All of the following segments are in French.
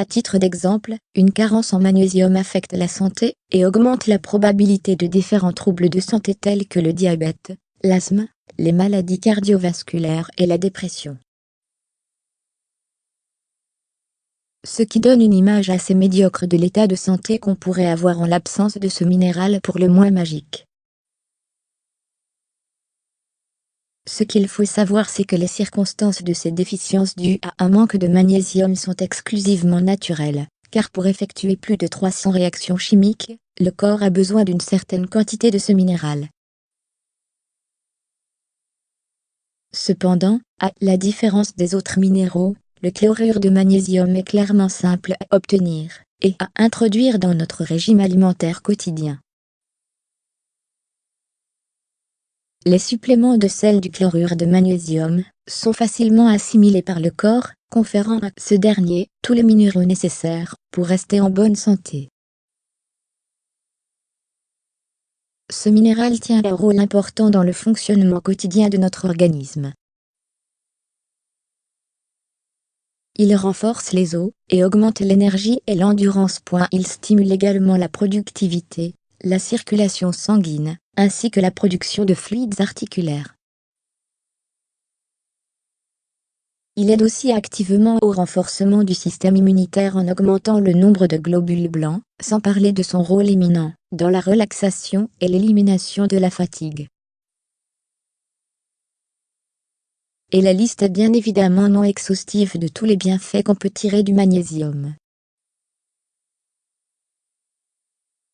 À titre d'exemple, une carence en magnésium affecte la santé et augmente la probabilité de différents troubles de santé tels que le diabète, l'asthme, les maladies cardiovasculaires et la dépression. Ce qui donne une image assez médiocre de l'état de santé qu'on pourrait avoir en l'absence de ce minéral pour le moins magique. Ce qu'il faut savoir, c'est que les circonstances de ces déficiences dues à un manque de magnésium sont exclusivement naturelles, car pour effectuer plus de 300 réactions chimiques, le corps a besoin d'une certaine quantité de ce minéral. Cependant, à la différence des autres minéraux, le chlorure de magnésium est clairement simple à obtenir et à introduire dans notre régime alimentaire quotidien. Les suppléments de sel du chlorure de magnésium sont facilement assimilés par le corps, conférant à ce dernier tous les minéraux nécessaires pour rester en bonne santé. Ce minéral tient un rôle important dans le fonctionnement quotidien de notre organisme. Il renforce les os et augmente l'énergie et l'endurance. Il stimule également la productivité, la circulation sanguine, ainsi que la production de fluides articulaires. Il aide aussi activement au renforcement du système immunitaire en augmentant le nombre de globules blancs, sans parler de son rôle éminent dans la relaxation et l'élimination de la fatigue. Et la liste est bien évidemment non exhaustive de tous les bienfaits qu'on peut tirer du magnésium.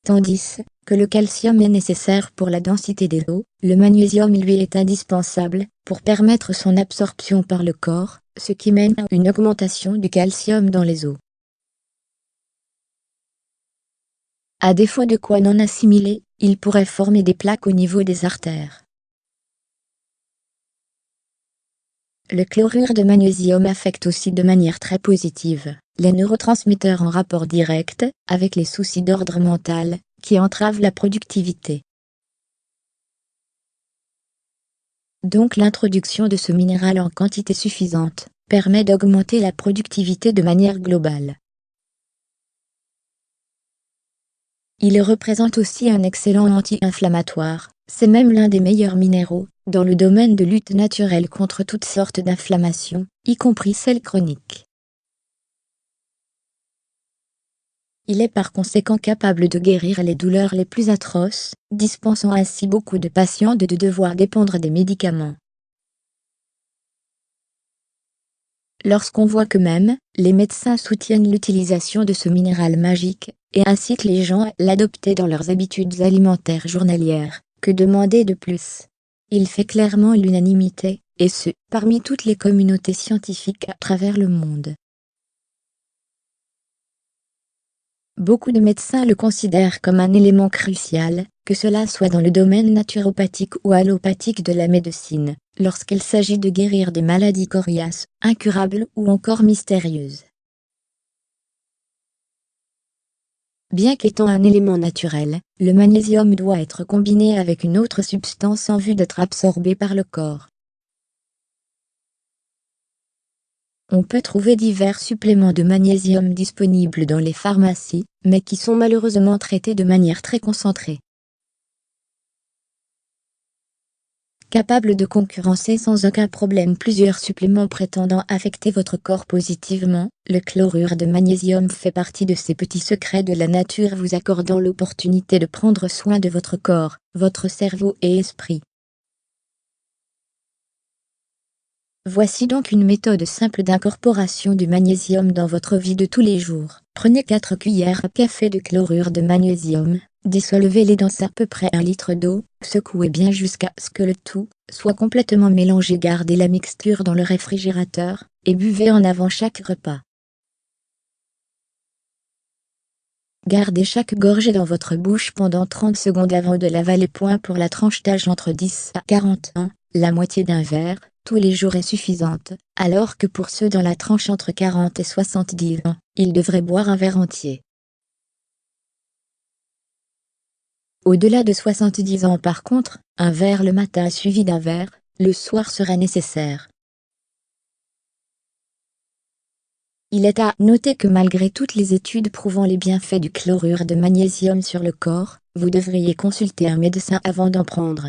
Tandis que le calcium est nécessaire pour la densité des os, le magnésium lui est indispensable pour permettre son absorption par le corps, ce qui mène à une augmentation du calcium dans les os. À défaut de quoi non assimilé, il pourrait former des plaques au niveau des artères. Le chlorure de magnésium affecte aussi de manière très positive les neurotransmetteurs en rapport direct avec les soucis d'ordre mental, qui entravent la productivité. Donc l'introduction de ce minéral en quantité suffisante permet d'augmenter la productivité de manière globale. Il représente aussi un excellent anti-inflammatoire, c'est même l'un des meilleurs minéraux dans le domaine de lutte naturelle contre toutes sortes d'inflammations, y compris celles chroniques. Il est par conséquent capable de guérir les douleurs les plus atroces, dispensant ainsi beaucoup de patients de devoir dépendre des médicaments. Lorsqu'on voit que même les médecins soutiennent l'utilisation de ce minéral magique et incitent les gens à l'adopter dans leurs habitudes alimentaires journalières, que demander de plus? Il fait clairement l'unanimité, et ce, parmi toutes les communautés scientifiques à travers le monde. Beaucoup de médecins le considèrent comme un élément crucial, que cela soit dans le domaine naturopathique ou allopathique de la médecine, lorsqu'il s'agit de guérir des maladies coriaces, incurables ou encore mystérieuses. Bien qu'étant un élément naturel, le magnésium doit être combiné avec une autre substance en vue d'être absorbé par le corps. On peut trouver divers suppléments de magnésium disponibles dans les pharmacies, mais qui sont malheureusement traités de manière très concentrée. Capable de concurrencer sans aucun problème plusieurs suppléments prétendant affecter votre corps positivement, le chlorure de magnésium fait partie de ces petits secrets de la nature vous accordant l'opportunité de prendre soin de votre corps, votre cerveau et esprit. Voici donc une méthode simple d'incorporation du magnésium dans votre vie de tous les jours. Prenez 4 cuillères à café de chlorure de magnésium, dissolvez-les dans à peu près 1 litre d'eau, secouez bien jusqu'à ce que le tout soit complètement mélangé. Gardez la mixture dans le réfrigérateur, et buvez en avant chaque repas. Gardez chaque gorgée dans votre bouche pendant 30 secondes avant de l'avaler. Pour la tranche d'âge entre 10 à 40 ans, la moitié d'un verre tous les jours est suffisante, alors que pour ceux dans la tranche entre 40 et 70 ans, ils devraient boire un verre entier. Au-delà de 70 ans par contre, un verre le matin suivi d'un verre, le soir serait nécessaire. Il est à noter que malgré toutes les études prouvant les bienfaits du chlorure de magnésium sur le corps, vous devriez consulter un médecin avant d'en prendre.